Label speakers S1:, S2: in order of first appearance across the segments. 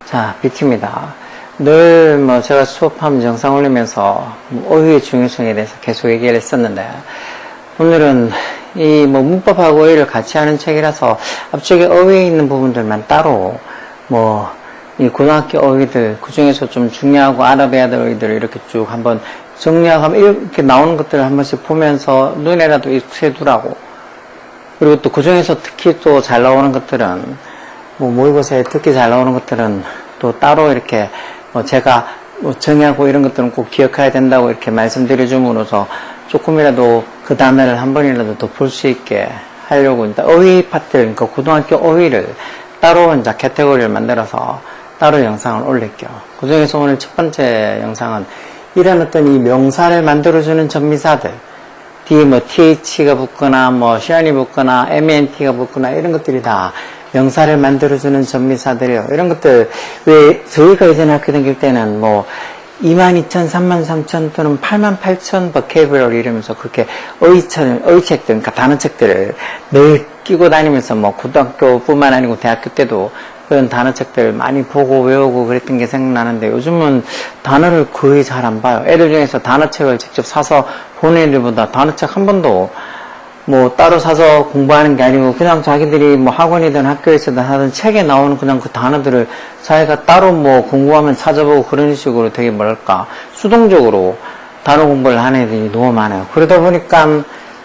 S1: 자, 뷰티입니다. 늘 제가 수업하면서 영상 올리면서 어휘의 중요성에 대해서 계속 얘기를 했었는데, 오늘은 이 문법하고 어휘를 같이 하는 책이라서 앞쪽에 어휘에 있는 부분들만 따로 이 고등학교 어휘들, 그 중에서 좀 중요하고 알아봐야 될 어휘들을 이렇게 쭉 한번 정리하고 이렇게 나오는 것들을 한 번씩 보면서 눈에라도 익혀두라고. 그리고 또 그 중에서 특히 또 잘 나오는 것들은 모의고사에 특히 잘 나오는 것들은 또 따로 이렇게 제가 정의하고 이런 것들은 꼭 기억해야 된다고 이렇게 말씀드려줌으로써 조금이라도 그 단어를 한 번이라도 더 볼 수 있게 하려고 어휘 파트를, 그러니까 고등학교 어휘를 따로 이제 카테고리를 만들어서 따로 영상을 올릴게요. 그 중에서 오늘 첫 번째 영상은 이런 어떤 이 명사를 만들어주는 전미사들, 뒤에 th가 붙거나 시안이 붙거나 ment가 붙거나 이런 것들이 다 명사를 만들어주는 전미사들이에요. 이런 것들, 왜 저희가 예전에 학교 다닐 때는 22,000, 33,000 또는 88,000 버케이블러리 이러면서 그렇게 어휘책들, 그러니까 단어책들을 늘 끼고 다니면서 고등학교뿐만 아니고 대학교 때도 그런 단어책들 많이 보고 외우고 그랬던 게 생각나는데, 요즘은 단어를 거의 잘 안 봐요. 애들 중에서 단어책을 직접 사서 보는 애들보다 단어책 한 번도 따로 사서 공부하는 게 아니고 그냥 자기들이 학원이든 학교에서든 하든 책에 나오는 그냥 그 단어들을 자기가 따로 궁금하면 찾아보고 그런 식으로 되게 수동적으로 단어 공부를 하는 애들이 너무 많아요. 그러다 보니까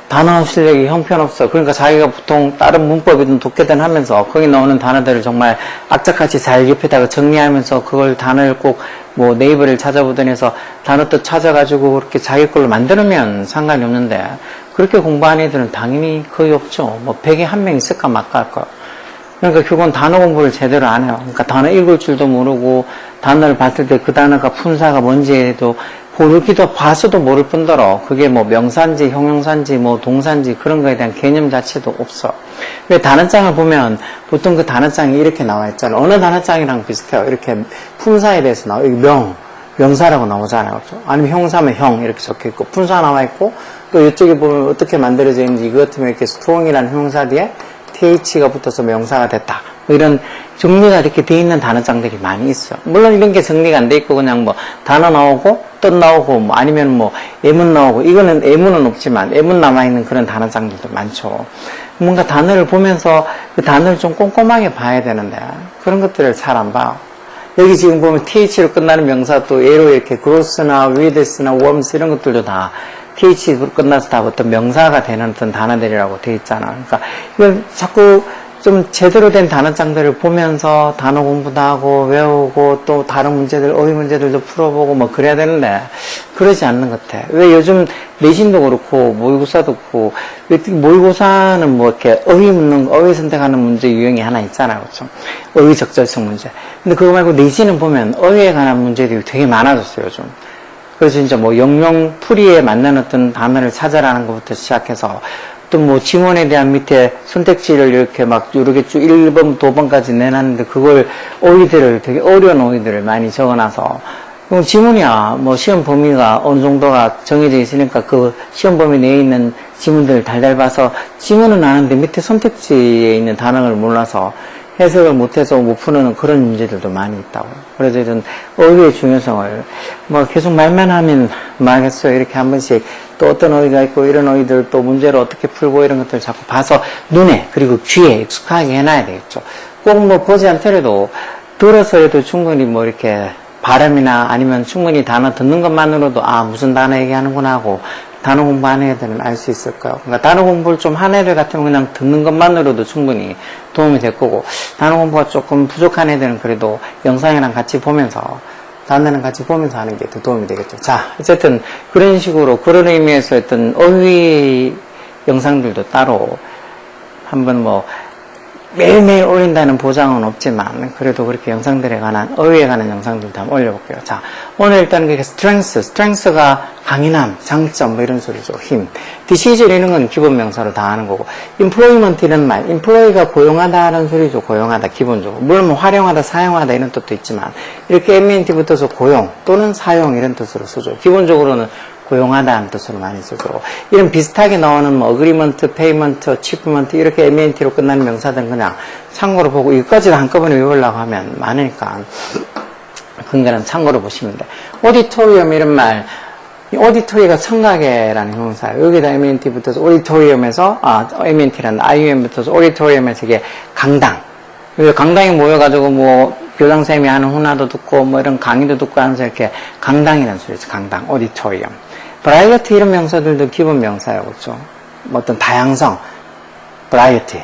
S1: 단어 실력이 형편없어. 그러니까 자기가 보통 다른 문법이든 독해든 하면서 거기 나오는 단어들을 정말 악착같이 잘 옆에다가 정리하면서 그걸 단어를 꼭 네이버를 찾아보든 해서 단어 또 찾아가지고 그렇게 자기 걸로 만들면 상관이 없는데, 그렇게 공부하는 애들은 당연히 거의 없죠. 100에 1명 있을까 말까 할 거야. 그러니까 그건 단어 공부를 제대로 안 해요. 그러니까 단어 읽을 줄도 모르고 단어를 봤을 때 그 단어가 품사가 뭔지에도 모르기도 봐서도 모를 뿐더러 그게 명사인지 형용사인지 동사인지 그런 거에 대한 개념 자체도 없어. 왜 단어장을 보면 보통 그 단어장이 이렇게 나와 있잖아요. 어느 단어장이랑 비슷해요. 이렇게 품사에 대해서 나와. 명사라고 나오잖아요. 그렇죠? 아니면 형사면 형 이렇게 적혀 있고, 품사 나와 있고, 또 이쪽에 보면 어떻게 만들어져 있는지, 이거 같으면 이렇게 strong이라는 형사 뒤에 th가 붙어서 명사가 됐다. 이런 정리가 이렇게 돼 있는 단어장들이 많이 있어요. 물론 이런 게 정리가 안 돼 있고 그냥 단어 나오고 뜻 나오고 아니면 예문 나오고, 이거는 예문은 없지만 예문 남아있는 그런 단어장들도 많죠. 뭔가 단어를 보면서 그 단어를 좀 꼼꼼하게 봐야 되는데 그런 것들을 잘 안 봐요. 여기 지금 보면 th로 끝나는 명사, 또 예로 이렇게 growth나 with나 warmth 이런 것들도 다 th로 끝나서 다 어떤 명사가 되는 어떤 단어들이라고 되어 있잖아. 그러니까 이걸 자꾸 좀 제대로 된 단어장들을 보면서 단어 공부도 하고 외우고 또 다른 문제들, 어휘 문제들도 풀어보고 그래야 되는데 그러지 않는 것 같아. 왜 요즘 내신도 그렇고 모의고사도 그렇고, 모의고사는 이렇게 어휘 선택하는 문제 유형이 하나 있잖아요. 그렇죠? 어휘 적절성 문제. 근데 그거 말고 내신은 보면 어휘에 관한 문제들이 되게 많아졌어요, 요즘. 그래서 진짜 영영풀이에 맞는 어떤 단어를 찾아라는 것부터 시작해서 또 지문에 대한 밑에 선택지를 이렇게 여러 개 쭉 1번, 2번까지 내놨는데 그걸 어휘들을 되게 어려운 어휘들을 많이 적어놔서, 그럼 지문이야 시험 범위가 어느 정도가 정해져 있으니까 그 시험 범위 내에 있는 지문들을 달달 봐서 지문은 아는데 밑에 선택지에 있는 단어를 몰라서 해석을 못해서 못 푸는 그런 문제들도 많이 있다고. 그래서 이런 어휘의 중요성을 계속 말만 하면 말겠어요. 이렇게 한 번씩 또 어떤 어휘가 있고 이런 어휘들 또 문제를 어떻게 풀고 이런 것들을 자꾸 봐서 눈에 그리고 귀에 익숙하게 해놔야 되겠죠. 꼭 보지 않더라도 들어서 해도 충분히 이렇게 발음이나 아니면 충분히 단어 듣는 것만으로도 무슨 단어 얘기하는구나 하고 단어 공부하는 애들은 알 수 있을 거예요. 그러니까 단어 공부를 좀 하는 애들 같으면 그냥 듣는 것만으로도 충분히 도움이 될 거고, 단어 공부가 조금 부족한 애들은 그래도 영상이랑 같이 보면서, 단어는 같이 보면서 하는 게 더 도움이 되겠죠. 자, 어쨌든 그런 식으로 그런 의미에서 어떤 어휘 영상들도 따로 한번 매일매일 올린다는 보장은 없지만 그래도 그렇게 영상들에 관한, 어휘에 관한 영상들도 한번 올려볼게요. 자, 오늘 일단 그게 strength가 강인함, 장점 이런 소리죠. 힘. disease 이런 건 기본 명사로 다 하는 거고, employment 이런 말, employee가 고용하다는 소리죠. 고용하다 기본적으로. 물론 활용하다, 사용하다 이런 뜻도 있지만 이렇게 ment 붙어서 고용 또는 사용 이런 뜻으로 쓰죠. 기본적으로는 고용하다는 뜻으로 많이 쓰죠. 이런 비슷하게 나오는 뭐 어그리먼트, 페이먼트, 어치프먼트 이렇게 MENT로 끝나는 명사들은 그냥 참고로 보고 이것까지 한꺼번에 외우려고 하면 많으니까 그거는 참고로 보시면 돼. 오디토리움 이런 말, 오디토리가 청각에라는 형사예요. 여기다 MENT 붙어서 오디토리움에서 MENT라는 IUM 붙어서 오디토리움에서 이게 강당. 강당에 모여가지고 뭐 교장선생님이 하는 훈화도 듣고 뭐 이런 강의도 듣고 하면서 이렇게 강당이라는 소리죠. 강당, 오디토리움. 브라이어티 이런 명사들도 기본 명사예요. 그렇죠? 뭐 어떤 다양성, 브라이어티.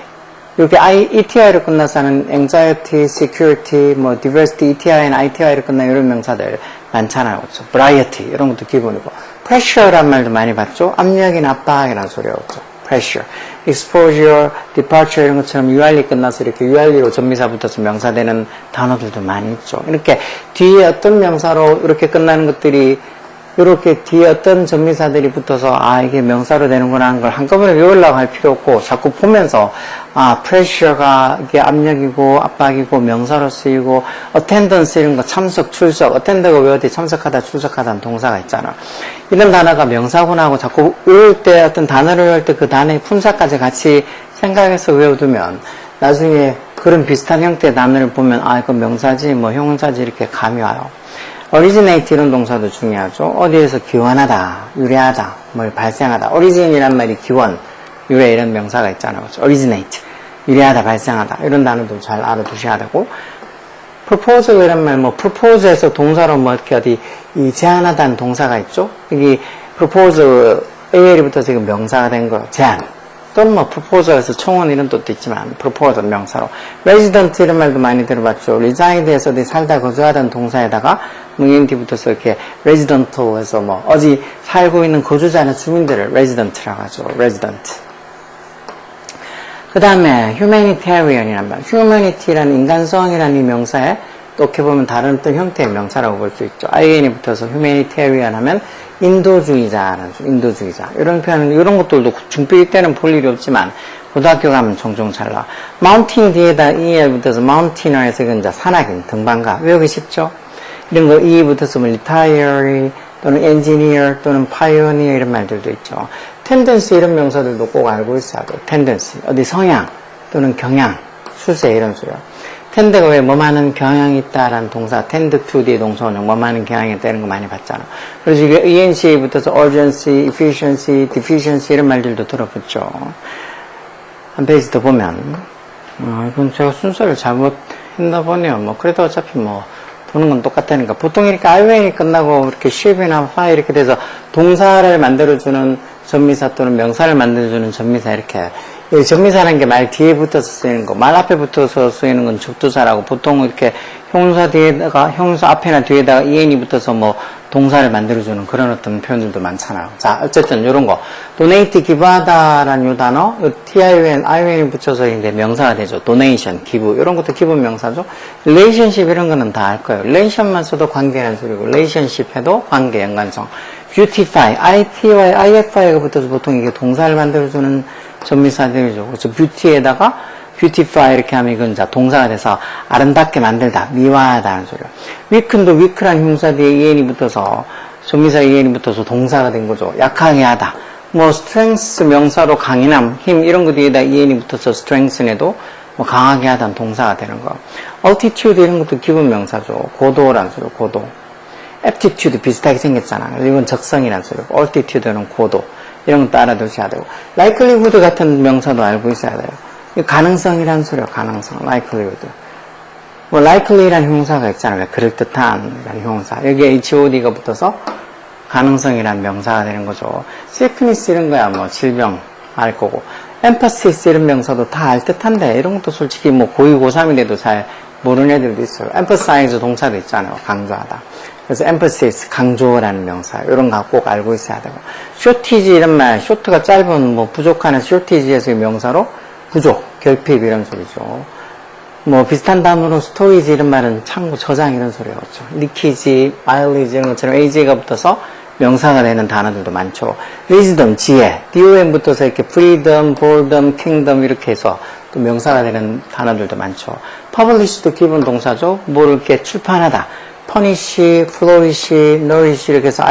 S1: 이렇게 ETI로 끝나서 하는 anxiety, security, 뭐 diversity, ETI나 ITI로 끝나는 이런 명사들 많잖아요. 그렇죠? variety 이런 것도 기본이고 pressure란 말도 많이 봤죠? 압력이나 압박이라는 소리예요. 그렇죠? pressure, exposure, departure 이런 것처럼 UR이 끝나서 이렇게 UR로 전미사 붙어서 명사되는 단어들도 많이 있죠. 이렇게 뒤에 어떤 명사로 이렇게 끝나는 것들이 이렇게 뒤에 어떤 전미사들이 붙어서 이게 명사로 되는구나 하는 걸 한꺼번에 외우려고 할 필요 없고 자꾸 보면서 pressure가 이게 압력이고 압박이고 명사로 쓰이고 attendance 이런 거 참석, 출석, attend가 왜 어디 참석하다, 출석하다는 동사가 있잖아. 이런 단어가 명사구나 하고 자꾸 외울 때 어떤 단어를 외울 때 그 단어의 품사까지 같이 생각해서 외워두면 나중에 그런 비슷한 형태의 단어를 보면 이건 명사지 뭐 형용사지 이렇게 감이 와요. originate 이런 동사도 중요하죠. 어디에서 기원하다, 유래하다, 뭘 발생하다. origin이란 말이 기원, 유래 이런 명사가 있잖아요. 그렇죠? originate, 유래하다, 발생하다. 이런 단어도 잘 알아두셔야 되고 propose 이런 말, 뭐 propose에서 동사로 뭐 이렇게 어디 이 제안하다는 동사가 있죠. 여기 propose AL이 붙어서 지금 명사가 된 거, 제안. 또는 뭐 proposal에서 총원 이런 뜻도 있지만 proposal 명사로 resident 이런 말도 많이 들어봤죠. reside에서 어디 살다 거주하던 동사에다가 ENT 붙어서 이렇게 resident에서 뭐 어디 살고 있는 거주자나 주민들을 resident라고 하죠. resident. 그 다음에 humanitarian이란 말, humanity라는 인간성이라는 이 명사에 또 어떻게 보면 다른 또 형태의 명사라고 볼 수 있죠. IN이 붙어서 humanitarian 하면 인도주의자라는 인도주의자. 이런 표현, 이런 것들도 중필 때는 볼 일이 없지만 고등학교 가면 종종 잘 나와. 마운틴 뒤에다 EL 붙어서 마운티너에서 이건 이제 산악인, 등반가. 외우기 쉽죠? 이런 거 E 붙어서 뭐 retire 또는 engineer 또는 pioneer 이런 말들도 있죠. tendency 이런 명사들도 꼭 알고 있어야 돼요. tendency. 어디 성향 또는 경향, 추세 이런 소리요. 텐드가 왜 뭐하는 경향이 있다라는 동사, tend to 뒤에 동사는 뭐하는 경향이 있다 이런 거 많이 봤잖아. 그래서 이게 ENC에 붙어서 urgency, efficiency, deficiency 이런 말들도 들어붙죠. 한 페이지 더 보면 이건 제가 순서를 잘못했나 보네요. 뭐 그래도 어차피 뭐 보는 건 똑같다니까. 보통 이렇게 ION이 끝나고 이렇게 ship이나 fly 이렇게 돼서 동사를 만들어주는 전미사 또는 명사를 만들어주는 전미사 이렇게 전미사라는 게 말 뒤에 붙어서 쓰이는 거, 말 앞에 붙어서 쓰이는 건 접두사라고 보통 이렇게 형용사 뒤에다가, 형용사 앞에나 뒤에다가 EN이 붙어서 뭐 동사를 만들어주는 그런 어떤 표현들도 많잖아요. 자, 어쨌든 요런 거. donate, 기부하다라는 요 단어, 요 TION, ION이 붙여서 이제 명사가 되죠. donation, 기부. 이런 것도 기본 명사죠. relationship 이런 거는 다 알 거예요. relation만 써도 관계라는 소리고, relationship 해도 관계, 연관성. beautify, ITY, IFI가 붙어서 보통 이게 동사를 만들어주는 전미사들이죠. 그래서 beauty에다가 beautify 이렇게 하면 이건 이제 동사가 돼서 아름답게 만들다, 미화하다는 소리예요. weaken도 weak란 형사 뒤에 EN이 붙어서 전미사 EN이 붙어서 동사가 된 거죠. 약하게 하다. 뭐 strength 명사로 강인함, 힘 이런 거 뒤에다 EN이 붙어서 strengthen에도 뭐 강하게 하다는 동사가 되는 거. altitude 이런 것도 기본 명사죠. 고도라는 소리예요. 고도. aptitude 비슷하게 생겼잖아. 이건 적성이라는 소리고 altitude는 고도. 이런 것도 알아두셔야 되고 likelihood 같은 명사도 알고 있어야 돼요. 가능성이라는 소리예요. 가능성, likelihood. 뭐 likely라는 형용사가 있잖아요. 그럴듯한 형용사. 여기에 HOD가 붙어서 가능성이라는 명사가 되는 거죠. sickness 이런 거야 뭐 질병 알 거고 emphasis 이런 명사도 다 알 듯한데 이런 것도 솔직히 뭐 고2, 고3인데도 잘 모르는 애들도 있어요. emphasize 동사도 있잖아요. 강조하다. 그래서 emphasis, 강조라는 명사, 이런 거 꼭 알고 있어야 되고. shortage 이런 말, short가 짧은, 뭐, 부족하는 shortage에서의 명사로 부족, 결핍 이런 소리죠. 뭐, 비슷한 단어로 storage 이런 말은 창고, 저장 이런 소리가 없죠. leakage, mileage 이런 것처럼 AJ가 붙어서 명사가 되는 단어들도 많죠. wisdom, 지혜, DOM 붙어서 이렇게 freedom, boredom, kingdom 이렇게 해서 또 명사가 되는 단어들도 많죠. publish도 기본 동사죠. 뭐를 이렇게 출판하다. punish, flourish, nourish 이렇게 해서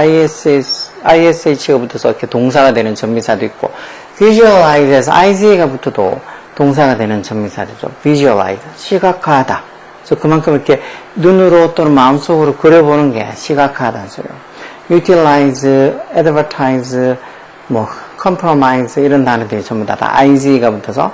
S1: ISH가 붙어서 이렇게 동사가 되는 전미사도 있고, visualize에서 IZ가 붙어도 동사가 되는 전미사죠. visualize, 시각화하다. 그래서 그만큼 이렇게 눈으로 또는 마음속으로 그려보는 게 시각화하다는 소리예요. utilize, advertise, 뭐 compromise 이런 단어들이 전부 다 IZ가 붙어서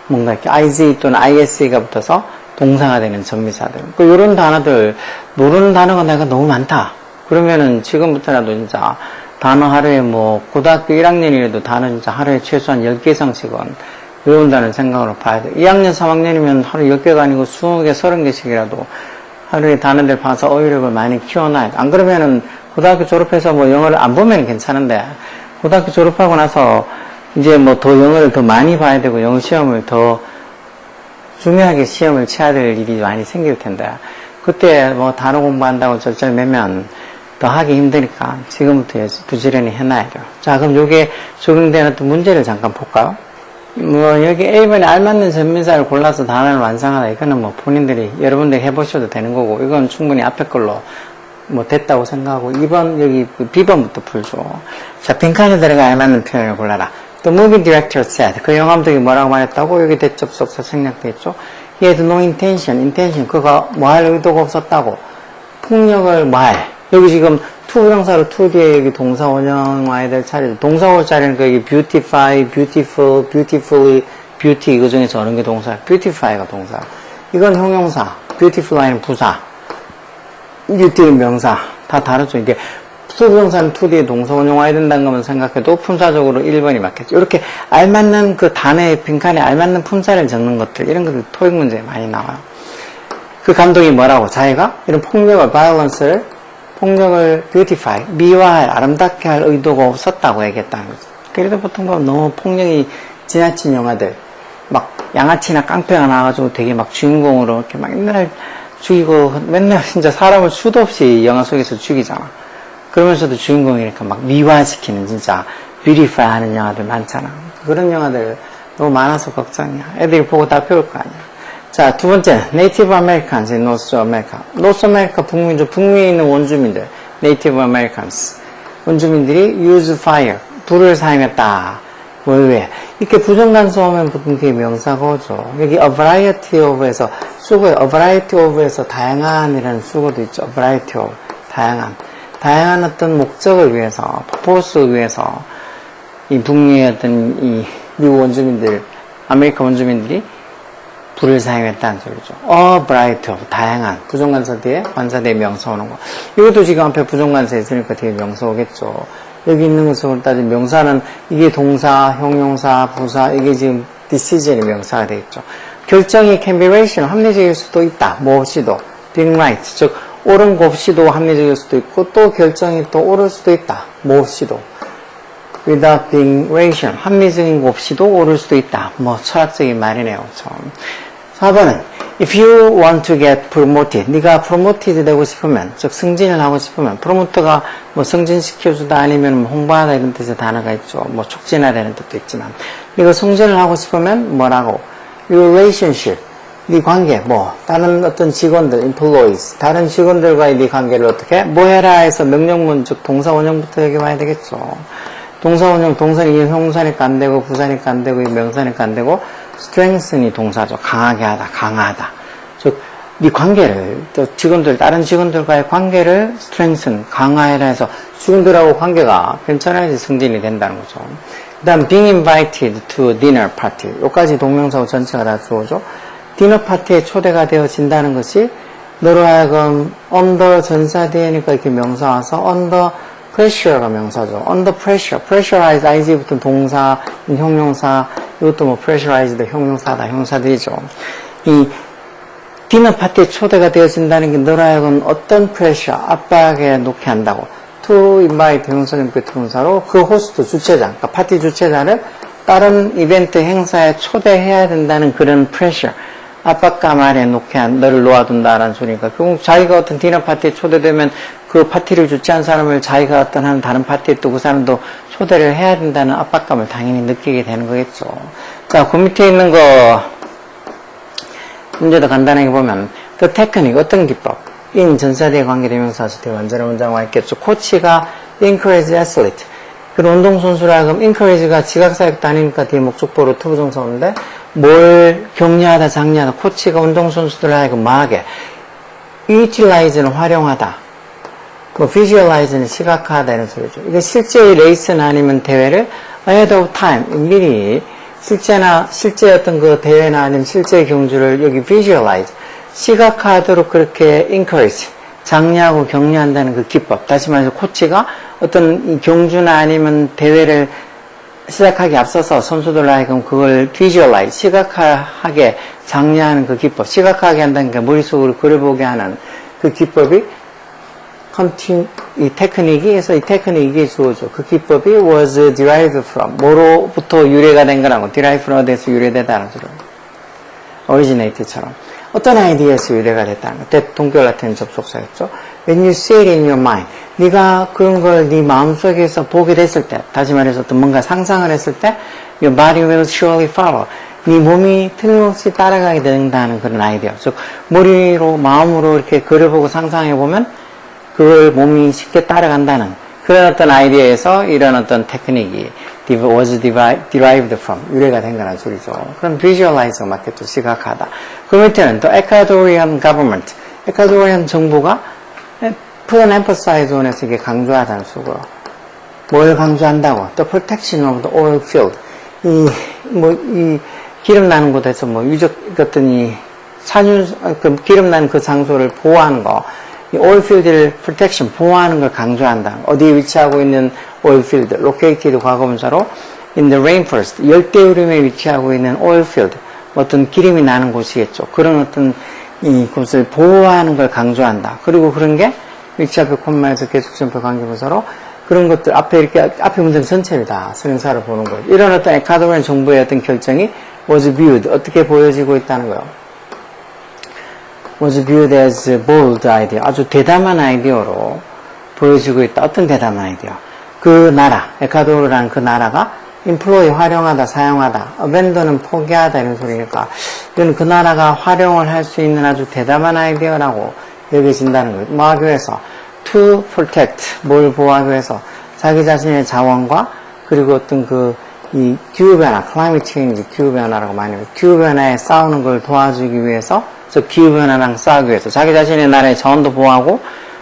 S1: 뭔가 이렇게 IZ 또는 IS가 붙어서 동사가 되는 전미사들. 이런 단어들 모르는 단어가 내가 너무 많다. 그러면은 지금부터라도 진짜 단어 하루에 뭐 고등학교 1학년이라도 단어 진짜 하루에 최소한 10개 이상씩은 외운다는 생각으로 봐야 돼. 2학년, 3학년이면 하루 10개가 아니고 20개, 30개씩이라도 하루에 단어들 봐서 어휘력을 많이 키워놔야 돼. 안 그러면은 고등학교 졸업해서 뭐 영어를 안 보면 괜찮은데 고등학교 졸업하고 나서 이제 뭐 더 영어를 더 많이 봐야 되고 영어 시험을 더 중요하게 시험을 쳐야 될 일이 많이 생길 텐데 그때 뭐 단어 공부한다고 절절매면 더 하기 힘드니까 지금부터 부지런히 해놔야 돼요. 자, 그럼 요게 적용되는 또 문제를 잠깐 볼까요? 뭐 여기 A번에 알맞는 전미사를 골라서 단어를 완성하다. 이거는 뭐 본인들이 여러분들이 해보셔도 되는 거고 이건 충분히 앞에 걸로 뭐 됐다고 생각하고 2번 여기 B번부터 풀죠. 자, 빈칸에 들어가 알맞는 표현을 골라라. The movie director said. 그 영감독이 뭐라고 말했다고? 여기 대접속사 생략되겠죠. He had no intention. 그가 뭐 할 의도가 없었다고. 폭력을 뭐 할. 여기 지금 투부정사로 to 뒤에 여기 동사 원형 와야 될 차례. 동사 올 자리는 그 여기 beautify, beautiful, beautifully, beauty 이거 중에서 어느 게 동사? beautify가 동사. 이건 형용사. beautifully는 부사. beauty는 명사. 다 다르죠. 이게 투부정사는 to 뒤에 동사 원형 와야 된다는 것만 생각해도 품사적으로 1번이 맞겠죠. 이렇게 알맞는 그 단어의 빈칸에 알맞는 품사를 적는 것들 이런 것들 토익 문제에 많이 나와요. 그 감독이 뭐라고? 자기가 이런 폭력을 beautify, 미화할, 아름답게 할 의도가 없었다고 얘기했다는 거죠. 그래도 보통 보면 너무 폭력이 지나친 영화들, 막 양아치나 깡패가 나와가지고 되게 막 주인공으로 이렇게 막 맨날 죽이고 맨날 진짜 사람을 수도 없이 영화 속에서 죽이잖아. 그러면서도 주인공이니까 막 미화시키는 진짜 beautify 하는 영화들 많잖아. 그런 영화들 너무 많아서 걱정이야. 애들이 보고 다 배울 거 아니야. 자, 두 번째, Native Americans in North America. North America 북미죠. 북미에 있는 원주민들, Native Americans. 원주민들이 use fire, 불을 사용했다. 왜? 이렇게 부정관수 하면 보통 그게 명사가 오죠. 여기 a variety of에서 수고에 a variety of에서 다양한이라는 수고도 있죠. a variety of, 다양한 어떤 목적을 위해서, purpose를 위해서 이 북미의 어떤 이 미국 원주민들, 아메리카 원주민들이 불을 사용했다는 소리죠. A variety of, 다양한. 부정관사 뒤에 관사 뒤에 명사 오는 거. 이것도 지금 앞에 부정관사 있으니까 뒤에 명사 오겠죠. 여기 있는 것으로 따지면 명사는 이게 동사, 형용사, 부사, 이게 지금 decision이 명사가 되겠죠. 결정이 can be rational, 합리적일 수도 있다. 뭐 없이도. being right, 즉 옳은 거 없이도 합리적일 수도 있고 또 결정이 또 옳을 수도 있다. 뭐 없이도. without being rational, 합리적인 거 없이도 옳을 수도 있다. 뭐 철학적인 말이네요. 4번은 if you want to get promoted, 네가 promoted 되고 싶으면, 즉 승진을 하고 싶으면, promote가 뭐 승진시켜주다 아니면 홍보하다 이런 뜻의 단어가 있죠. 뭐 촉진하다는 뜻도 있지만, 네가 승진을 하고 싶으면 뭐라고? your relationship, 네 관계, 뭐 다른 어떤 직원들, employees, 다른 직원들과의 네 관계를 어떻게? 뭐 해라 해서 명령문, 즉 동사 원형부터 여기 와야 되겠죠. 동사 원형, 동사는 이 형사니까 안 되고 부사니까 안 되고 이 명사니까 안 되고 strengthen이 동사죠. 강하게 하다, 강화하다. 즉, 네 관계를, 또 직원들, 다른 직원들과의 관계를 strengthen, 강화해라 해서 직원들하고 관계가 괜찮아야지 승진이 된다는 거죠. 그 다음, being invited to a dinner party. 여기까지 동명사고 전체가 다 주어져. 디너 파티에 초대가 되어진다는 것이 너로 하여금 under 전사 뒤에니까 이렇게 명사 와서 under pressure가 명사죠. under pressure, pressurize, IG부터 동사, 형용사, 이것도 뭐 pressurized 형용사다, 형사들이죠. 이 디너 파티에 초대가 되어진다는 게 너로 하여금 어떤 pressure, 압박에 놓게 한다고. to invite 형용사적 비투동사로 그 호스트 주최자, 그러니까 파티 주최자를 다른 이벤트 행사에 초대해야 된다는 그런 pressure, 압박감 아래 너를 놓아둔다라는 소리니까 결국 자기가 어떤 디너 파티에 초대되면 그 파티를 주최한 사람을 자기가 어떤 한 다른 파티에 또 그 사람도 초대를 해야 된다는 압박감을 당연히 느끼게 되는 거겠죠. 자, 그 밑에 있는 거 문제도 간단하게 보면 the technique, 어떤 기법, in 전사대에 관계대명사서 뒤에 완전한 문장 와 있겠죠. 코치가 encourage athlete. 그 운동선수라 하면 encourage가 지각사역도 아니니까 뒤에 목적보로 투부정사 오는데 뭘 격려하다, 장려하다. 코치가 운동선수들 하여금 뭐하게 utilize는 활용하다. 뭐 visualize는 시각화하다 이런 소리죠. 이게 실제의 레이스는 아니면 대회를 ahead of time 미리 실제 어떤 그 대회나 아니면 실제 경주를 여기 visualize 시각화하도록 그렇게 encourage 장려하고 격려한다는 그 기법. 다시 말해서 코치가 어떤 이 경주나 아니면 대회를 시작하기 앞서서 선수들 하여금 그걸 visualize 시각화하게 장려하는 그 기법. 시각화하게 한다는 게 머릿속으로 그려보게 하는 그 기법이 이 테크닉이 이게 주어져. 그 기법이 was derived from 뭐로부터 유래가 된 거라고. derive from 어디에서 유래되다는 소리. originate처럼. 어떤 아이디어에서 유래가 됐다는 거. 동결 같은 접속사였죠. When you see it in your mind. 네가 그런 걸 네 마음속에서 보게 됐을 때, 다시 말해서 어떤 뭔가 상상을 했을 때, your body will surely follow. 네 몸이 틀림없이 따라가게 된다는 그런 아이디어. 즉, 머리로, 마음으로 이렇게 그려보고 상상해보면, 그걸 몸이 쉽게 따라간다는 그런 어떤 아이디어에서 이런 어떤 테크닉이 was derived from 유래가 된 거란 소리죠. 그럼 visualize가 맞겠죠. 시각하다. 그 밑에는 또 Ecuadorian government, 에콰도리안 정부가 put an emphasis on에서 이게 강조하다는 속으로 뭘 강조한다고? The protection of the oil field. 이 기름 나는 곳에서 유적 어떤 기름 나는 그 장소를 보호하는 거. 이 오일필드를 protection, 보호하는 걸 강조한다. 어디에 위치하고 있는 오일필드, located 과거분사로 in the rainforest, 열대우림에 위치하고 있는 오일필드, 어떤 기름이 나는 곳이겠죠. 그런 어떤 이곳을 보호하는 걸 강조한다. 그리고 그런 게 위치 앞에 콤마에서 계속점표 관계분사로 그런 것들 앞에 문장 전체를 다 설명사를 보는 거예요. 이런 어떤 에콰도리안 정부의 어떤 결정이 was viewed, 어떻게 보여지고 있다는 거예요. was viewed as a bold idea. 아주 대담한 아이디어로 보여지고 있다. 어떤 대담한 아이디어? 그 나라, 에콰도르라는 그 나라가 employ 활용하다, 사용하다, abandon은 포기하다 이런 소리니까 이건 그 나라가 활용을 할 수 있는 아주 대담한 아이디어라고 여겨진다는 거예요. 뭐 하기 위해서? to protect, 뭘 보호하기 위해서? 자기 자신의 자원과 그리고 어떤 이 기후변화, climate change, 기후변화라고 많이 해요. 기후변화에 싸우는 걸 도와주기 위해서 기후변화랑 싸우기 위해서 자기 자신의 나라의 자원도 보호하고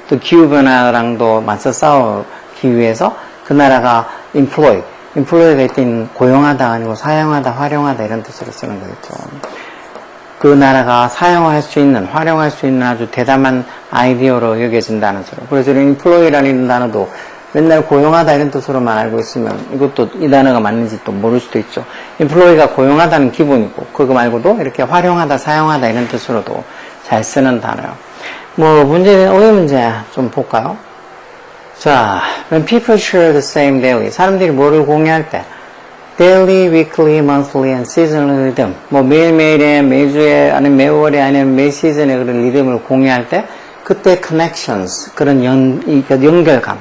S1: 또 기후변화랑도 맞서 싸우기 위해서 그 나라가 employ가 있던 고용하다 아니고 사용하다, 활용하다 이런 뜻으로 쓰는 거겠죠. 그 나라가 사용할 수 있는, 활용할 수 있는 아주 대담한 아이디어로 여겨진다는 소리. 그래서 employ라는 단어도 맨날 고용하다 이런 뜻으로만 알고 있으면 이것도 이 단어가 맞는지 또 모를 수도 있죠. employ가 고용하다는 기본이고 그거 말고도 이렇게 활용하다, 사용하다 이런 뜻으로도 잘 쓰는 단어요. 문제는 오해 문제 좀 볼까요? 자, when people share the same daily, 사람들이 뭐를 공유할 때 daily, weekly, monthly, and seasonal rhythm 매일매일에, 매주에, 아니면 매월에, 아니면 매 시즌에 그런 리듬을 공유할 때 그때 connections, 그런 연결감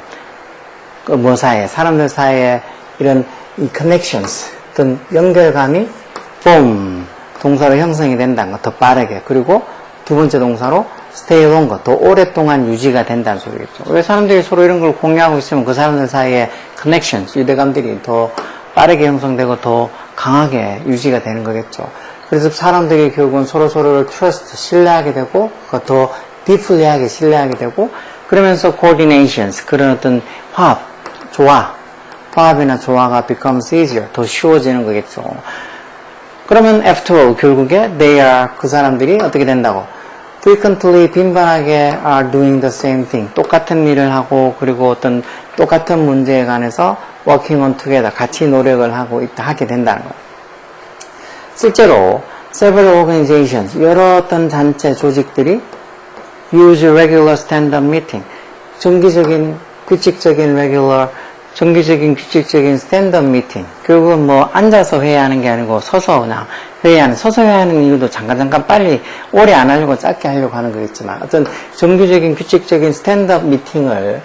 S1: 사이에, 사람들 사이에 이런 이 connections, 어떤 연결감이 form, 동사로 형성이 된다는 거, 더 빠르게. 그리고 두 번째 동사로 stay longer, 더 오랫동안 유지가 된다는 소리겠죠. 왜 사람들이 서로 이런 걸 공유하고 있으면 그 사람들 사이에 connections, 유대감들이 더 빠르게 형성되고 더 강하게 유지가 되는 거겠죠. 그래서 사람들이 결국은 서로서로를 trust, 신뢰하게 되고, 더 deeply하게 신뢰하게 되고, 그러면서 coordinations, 그런 어떤 화합이나 조화가 becomes easier, 더 쉬워지는 거겠죠. 그러면 after all, 결국에 그 사람들이 어떻게 된다고? frequently, 빈번하게 are doing the same thing. 똑같은 일을 하고, 그리고 어떤 똑같은 문제에 관해서 working on together, 같이 노력을 하게 된다는 거예요. 실제로 several organizations, 여러 어떤 단체, 조직들이 use regular stand-up meeting, 정기적인 규칙적인 스탠드업 미팅. 결국은 앉아서 회의하는 게 아니고 서서 그냥 회의하는 이유도 잠깐 빨리 오래 안 하려고 짧게 하려고 하는 거겠지만 어떤 정기적인 규칙적인 스탠드업 미팅을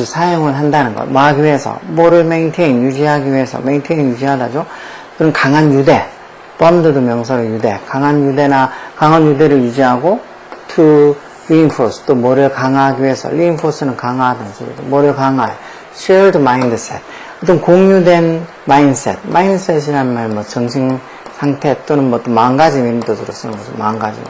S1: 사용을 한다는 것. 하기 위해서? 뭐를 유지하기 위해서. 유지하다죠. 그런 강한 유대. bond도 명사로 유대. 강한 유대를 유지하고 to reinforce, 또 뭐를 강화하기 위해서, reinforce는 강화하다는 소리죠. 뭐를 강화해? shared mindset. 어떤 공유된 mindset. mindset이란 말, 뭐, 정신 상태 또는 뭐, 마음가짐 이런 뜻으로 쓰는 거죠. 마음가짐.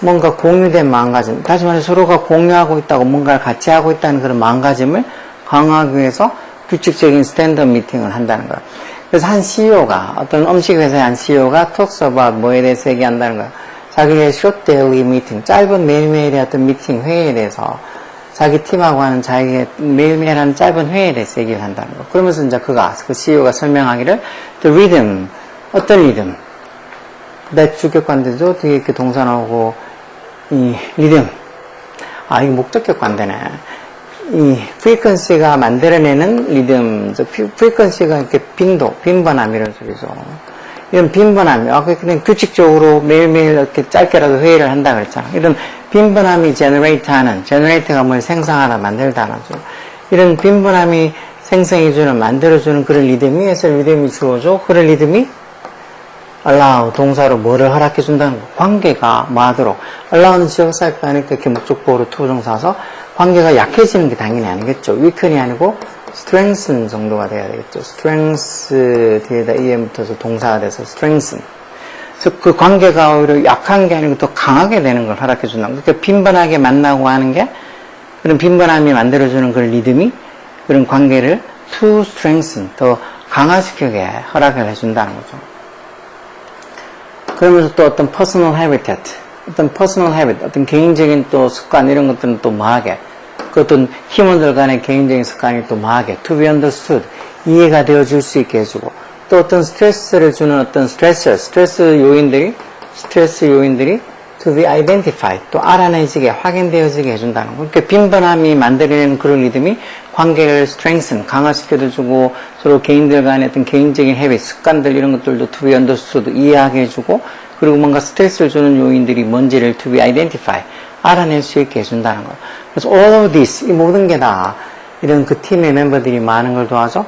S1: 뭔가 공유된 마음가짐. 다시 말해 서로가 공유하고 있다고 뭔가를 같이 하고 있다는 그런 마음가짐을 강화하기 위해서 규칙적인 스탠드업 미팅을 한다는 거예요. 그래서 한 CEO가, 어떤 음식 회사의 한 CEO가 talks about 뭐에 대해서 얘기한다는 거예요. 자기의 short daily meeting, 짧은 매일매일의 어떤 미팅, 회의에 대해서 자기 팀하고 하는 자기의 매일매일 하는 짧은 회의에 대해서 얘기를 한다는 거. 그러면서 이제 그 CEO가 설명하기를 the rhythm, 어떤 리듬, that 주격관대죠. 뒤에 이렇게 동사 나오고 이 리듬, 이게 목적격관대네. 이 frequency가 만들어내는 리듬, frequency가 이렇게 빈도, 빈번함 이런 소리죠. 이런 빈번함이, 그냥 규칙적으로 매일매일 이렇게 짧게라도 회의를 한다 그랬잖아. 이런 빈번함이 generate가 뭘 생성하다, 만들다 하죠. 이런 빈번함이 생성해주는, 만들어주는 그런 리듬이, 해서 리듬이 주어져. 그런 리듬이 allow, 동사로 뭐를 허락해준다는 거. 관계가 뭐 하도록. allow는 지역사역도 하니까 이렇게 목적보호로 투부정사서 관계가 약해지는 게 당연히 아니겠죠. weaken이 아니고 strengthen 정도가 돼야 되겠죠. strength 뒤에다 em 붙어서 동사가 돼서 strengthen. 그래서 그 관계가 오히려 약한 게 아니고 더 강하게 되는 걸 허락해준다. 그러니까 빈번하게 만나고 하는 게 그런 빈번함이 만들어주는 그런 리듬이 그런 관계를 to strengthen, 더 강화시키게 허락을 해준다는 거죠. 그러면서 또 어떤 personal habitat, 어떤 개인적인 또 습관 이런 것들은 또 뭐하게, 그 어떤 팀원들 간의 개인적인 습관이 또 뭐하게, to be understood, 이해가 되어줄 수 있게 해주고, 또 어떤 스트레스를 주는 어떤 스트레스 요인들이 to be identified, 또 알아내지게, 확인되어지게 해준다는 거. 그러니까 빈번함이 만들어내는 그런 리듬이 관계를 strengthen, 강화시켜주고, 서로 개인들 간의 어떤 개인적인 habit, 습관들 이런 것들도 to be understood, 이해하게 해주고, 그리고 뭔가 스트레스를 주는 요인들이 뭔지를 to be identified, 알아낼 수 있게 해준다는 거. 그래서 all of this, 이 모든 게 다 이런 그 팀의 멤버들이 많은 걸 도와줘.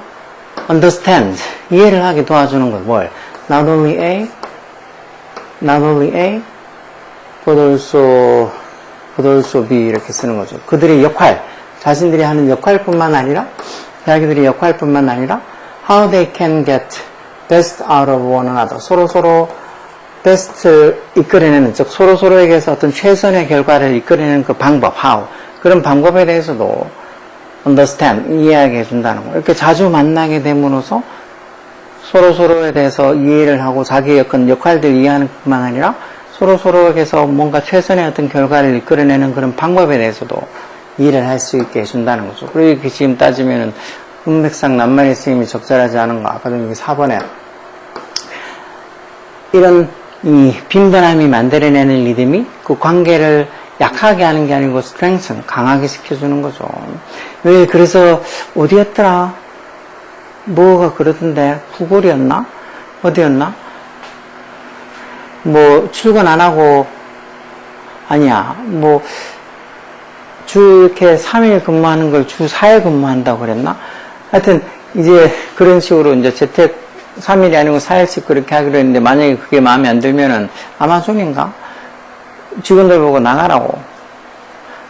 S1: understand, 이해를 하게 도와주는 거. 뭘? not only A, but also B 이렇게 쓰는 거죠. 그들의 역할, 자신들이 하는 역할뿐만 아니라 자기들의 역할뿐만 아니라 how they can get best out of one another, 서로 best 이끌어내는, 즉 서로에게서 어떤 최선의 결과를 이끌어내는 그 방법, how, 그런 방법에 대해서도 understand, 이해하게 해준다는 거. 이렇게 자주 만나게 됨으로써 서로에 대해서 이해를 하고 자기의 어떤 역할들을 이해하는 뿐만 아니라 서로에게서 뭔가 최선의 어떤 결과를 이끌어내는 그런 방법에 대해서도 이해를 할 수 있게 해준다는 거죠. 그리고 이렇게 지금 따지면은 문맥상 낱말의 쓰임이 적절하지 않은 거. 아까도 여기 4번에 이런 이 빈번함이 만들어내는 리듬이 그 관계를 약하게 하는 게 아니고 strengthen, 강하게 시켜주는 거죠. 왜 그래서 어디였더라? 뭐가 그러던데 구골이었나? 어디였나? 뭐 출근 안 하고 아니야. 뭐 주 이렇게 3일 근무하는 걸 주 4일 근무한다고 그랬나? 하여튼 이제 그런 식으로 이제 재택 3일이 아니고 4일씩 그렇게 하기로 했는데 만약에 그게 마음에 안 들면은 아마존인가? 직원들 보고 나가라고.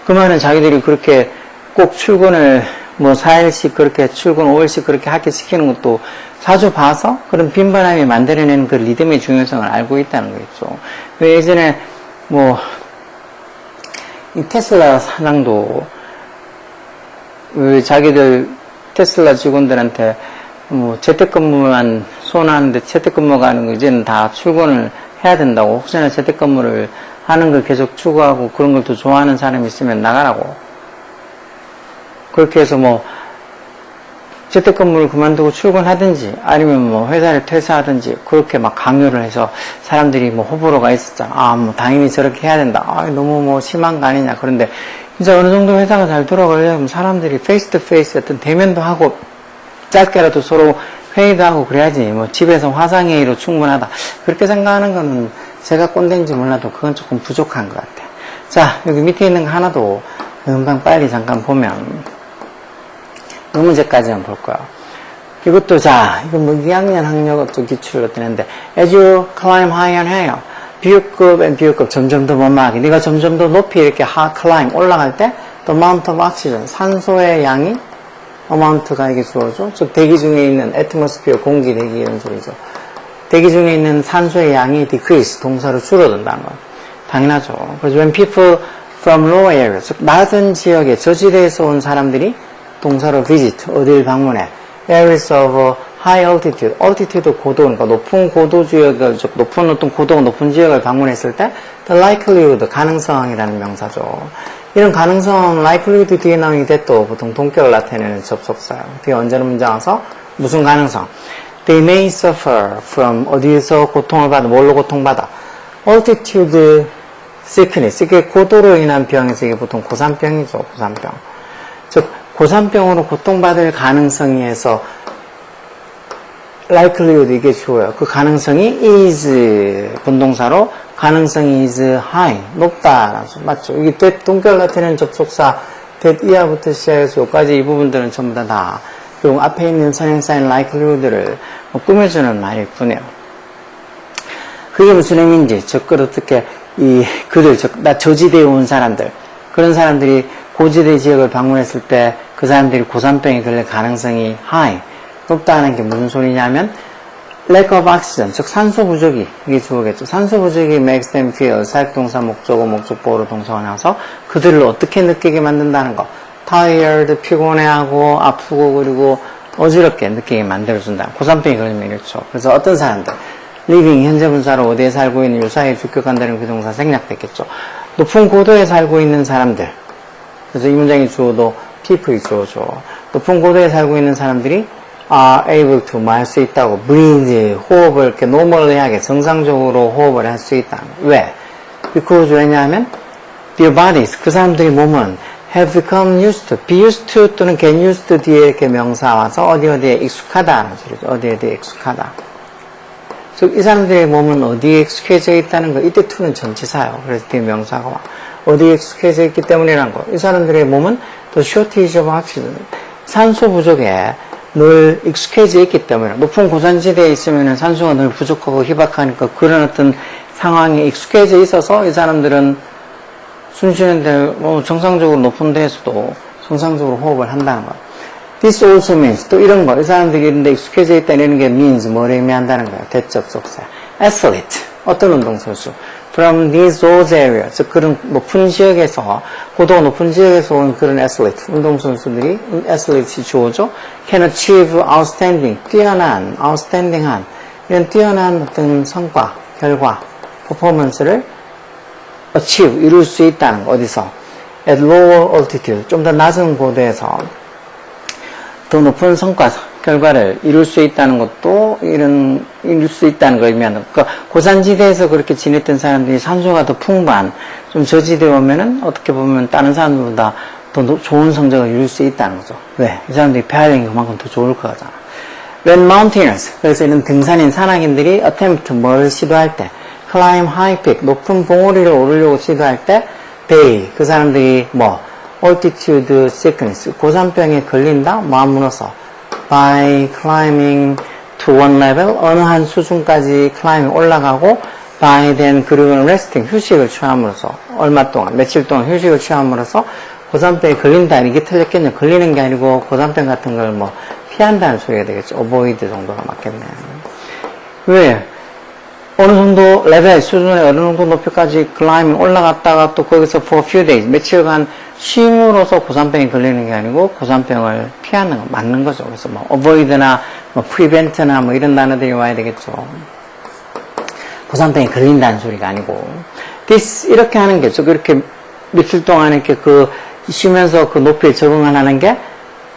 S1: 그 말은 자기들이 그렇게 꼭 출근을 뭐 4일씩 그렇게 출근 5일씩 그렇게 하게 시키는 것도 자주 봐서 그런 빈번함이 만들어내는 그 리듬의 중요성을 알고 있다는 거겠죠. 왜 예전에 뭐 이 테슬라 사장도 자기들 테슬라 직원들한테 뭐 재택근무만 소원하는데 재택근무가 하는 거 이제는 다 출근을 해야 된다고. 혹시나 재택근무를 하는 걸 계속 추구하고 그런 걸 더 좋아하는 사람이 있으면 나가라고. 그렇게 해서 뭐 재택근무를 그만두고 출근하든지 아니면 뭐 회사를 퇴사하든지 그렇게 막 강요를 해서 사람들이 뭐 호불호가 있었잖아. 뭐 당연히 저렇게 해야 된다. 너무 뭐 심한 거 아니냐. 그런데 이제 어느 정도 회사가 잘 돌아가려면 사람들이 페이스 투 페이스 어떤 대면도 하고 짧게라도 서로 회의도 하고 그래야지. 뭐 집에서 화상회의로 충분하다. 그렇게 생각하는 거는 제가 꼰대인지 몰라도 그건 조금 부족한 것 같아. 자, 여기 밑에 있는 거 하나도 금방 빨리 잠깐 보면 이 문제까지만 볼 거야. 이것도 자, 이거 뭐 2학년 학력 또 기출로 뜨는데 as you climb higher and higher, 비교급 점점 더 원만하게 네가 점점 더 높이 이렇게 climb 올라갈 때 the amount of oxygen, 산소의 양이 amount가 이게 주어죠. 즉 대기 중에 있는 atmosphere, 공기, 대기 이런 소리죠. 대기 중에 있는 산소의 양이 decrease, 동사로 줄어든다는 거. 당연하죠. 그래서 when people from low areas, 즉 낮은 지역에 저지대에서 온 사람들이 동사로 visit, 어디를 방문해. areas of high altitude, altitude 고도, 그러니까 높은 고도 지역을, 즉 높은 어떤 고도가 높은 지역을 방문했을 때 the likelihood, 가능성이라는 명사죠. 이런 가능성, likelihood 뒤에 나오는 게 또 보통 동격을 나타내는 접속사예요. 뒤에 언제는 문장 와서 무슨 가능성? They may suffer from 어디에서 고통을 받아, 뭘로 고통받아? altitude sickness, 이게 고도로 인한 병에서 이게 보통 고산병이죠, 고산병. 즉, 고산병으로 고통받을 가능성이 해서 likelihood 이게 주어요. 그 가능성이 is 분동사로 가능성이 is high, 높다. 맞죠? 이게 동격 나타내는 접속사 that 이하부터 시작해서 여기까지 이 부분들은 전부 다 결국 앞에 있는 선행사인 likelihood를 꾸며주는 말일 뿐이에요. 그게 무슨 의미인지, 즉, 어떻게, 그들, 즉, 저지대에 온 사람들, 그런 사람들이 고지대 지역을 방문했을 때 그 사람들이 고산병에 걸릴 가능성이 high, 높다는 게 무슨 소리냐면, lack of oxygen, 즉, 산소 부족이, 이게 주어겠죠. 산소 부족이 makes them feel, 사역동사 목적어, 목적보호로 동사가 나와서 그들을 어떻게 느끼게 만든다는 거. tired, 피곤해하고, 아프고, 그리고 어지럽게 느끼게 만들어준다. 고산병이 걸리면 이렇죠. 그래서 어떤 사람들, living, 현재 분사로 어디에 살고 있는 유사히 주격한다는 그 동사 생략됐겠죠. 높은 고도에 살고 있는 사람들. 그래서 이 문장의 주어도 people이 주어죠. 높은 고도에 살고 있는 사람들이 are able to, 할 수 있다고. breathe, 호흡을 이렇게 normally하게, 정상적으로 호흡을 할 수 있다. 왜? because 왜냐하면 their bodies, 그 사람들의 몸은 have become used to, be used to 또는 get used to 뒤에 이렇게 명사 와서 어디에 익숙하다는 소리죠. 어디에 익숙하다. 즉, 이 사람들의 몸은 어디에 익숙해져 있다는 거. 이때 to는 전치사예요. 그래서 뒤에 명사가 와. 어디에 익숙해져 있기 때문이라는 거. 이 사람들의 몸은 the shortage of oxygen, 산소 부족에 늘 익숙해져 있기 때문에, 높은 고산지대에 있으면 산소가 늘 부족하고 희박하니까 그런 어떤 상황에 익숙해져 있어서 이 사람들은 숨 쉬는데 정상적으로 높은 데에서도 정상적으로 호흡을 한다는 거. This also means, 또 이런 거, 이 사람들이 이런 데 익숙해져 있다 이런 게 means, 뭐를 의미한다는 거예요. 대접속사. athlete, 어떤 운동선수. from these areas, 즉 그런 높은 지역에서, 고도가 높은 지역에서 온 그런 athlete, 운동선수들이, athlete이 주어죠. can achieve outstanding, 뛰어난, outstanding한, 이런 뛰어난 어떤 성과, 결과, 퍼포먼스를 achieve, 이룰 수 있다는 거. 어디서? at lower altitude, 좀 더 낮은 고도에서 더 높은 성과, 결과를 이룰 수 있다는 것도 이룰 수 있다는 걸 의미하는. 그러니까 고산지대에서 그렇게 지냈던 사람들이 산소가 더 풍부한 좀 저지대에 오면은 어떻게 보면 다른 사람들보다 더 좋은 성적을 이룰 수 있다는 거죠. 왜? 이 사람들이 배활량이 그만큼 더 좋을 거잖아. When mountaineers, 그래서 이런 등산인 산악인들이 attempt, 뭘 시도할 때, climb high peak, 높은 봉우리를 오르려고 시도할 때, they, 그 사람들이 altitude sickness, 고산병에 걸린다? 마음으로써 by climbing to one level, 어느 한 수준까지 climbing 올라가고 by then 그리고는 resting, 휴식을 취함으로써 얼마 동안, 며칠 동안 휴식을 취함으로써 고산병에 걸린다. 이게 틀렸겠냐? 걸리는 게 아니고 고산병 같은 걸 피한다는 소리가 되겠죠. avoid 정도가 맞겠네요. 왜? 어느 정도 레벨, 수준의 어느 정도 높이까지 클라이밍 올라갔다가 또 거기서 for a few days, 며칠간 쉼으로써 고산병이 걸리는 게 아니고 고산병을 피하는 거, 맞는 거죠. 그래서 avoid나 prevent나 이런 단어들이 와야 되겠죠. 고산병이 걸린다는 소리가 아니고. this, 이렇게 하는 게, 이렇게 며칠 동안 이렇게 쉬면서 그 높이에 적응하는 게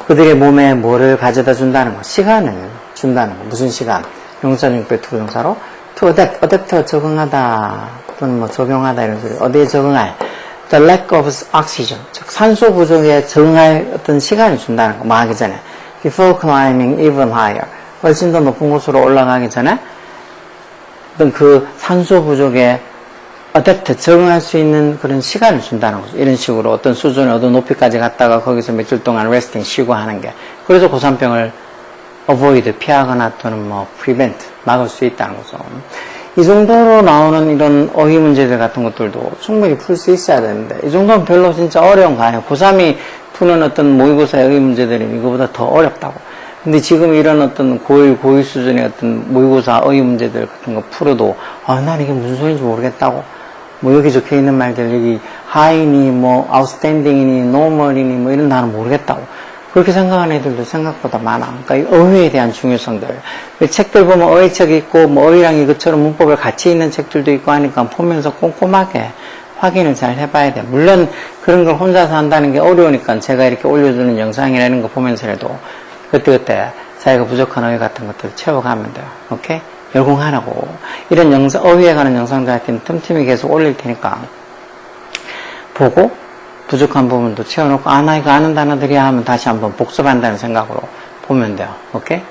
S1: 그들의 몸에 뭐를 가져다 준다는 거. 시간을 준다는 거. 무슨 시간? 용사중배 투부정사로 to adapt, 적응하다 또는 적용하다 이런 소리. 어디에 적응할? the lack of oxygen, 즉 산소 부족에 적응할 어떤 시간을 준다는 거. 하기 전에 before climbing even higher, 훨씬 더 높은 곳으로 올라가기 전에 어떤 그 산소 부족에 adapt, 적응할 수 있는 그런 시간을 준다는 거죠. 이런 식으로 어떤 수준에 어떤 높이까지 갔다가 거기서 며칠 동안 resting, 쉬고 하는 게. 그래서 고산병을 avoid, 피하거나 또는 prevent, 막을 수 있다는 거죠. 이 정도로 나오는 이런 어휘 문제들 같은 것들도 충분히 풀 수 있어야 되는데, 이 정도는 별로 진짜 어려운 거 아니에요. 고3이 푸는 어떤 모의고사의 어휘 문제들은 이거보다 더 어렵다고. 근데 지금 이런 어떤 고1, 고2 수준의 어떤 모의고사 어휘 문제들 같은 거 풀어도, 난 이게 무슨 소리인지 모르겠다고. 뭐 여기 적혀 있는 말들, 여기 high니, 뭐 outstanding이니, normal이니, 뭐 이런 단어 모르겠다고. 그렇게 생각하는 애들도 생각보다 많아. 그러니까 이 어휘에 대한 중요성들. 책들 보면 어휘책이 있고, 뭐 어휘랑 이것처럼 문법을 같이 있는 책들도 있고 하니까 보면서 꼼꼼하게 확인을 잘 해봐야 돼. 물론 그런 걸 혼자서 한다는 게 어려우니까 제가 이렇게 올려주는 영상이라는 거 보면서라도 그때그때 자기가 부족한 어휘 같은 것들 채워가면 돼요. 오케이? 열공하라고. 이런 영상, 어휘에 관한 영상들한테는 틈틈이 계속 올릴 테니까 보고 부족한 부분도 채워놓고 나 이거 아는 단어들이야 하면 다시 한번 복습한다는 생각으로 보면 돼요. 오케이?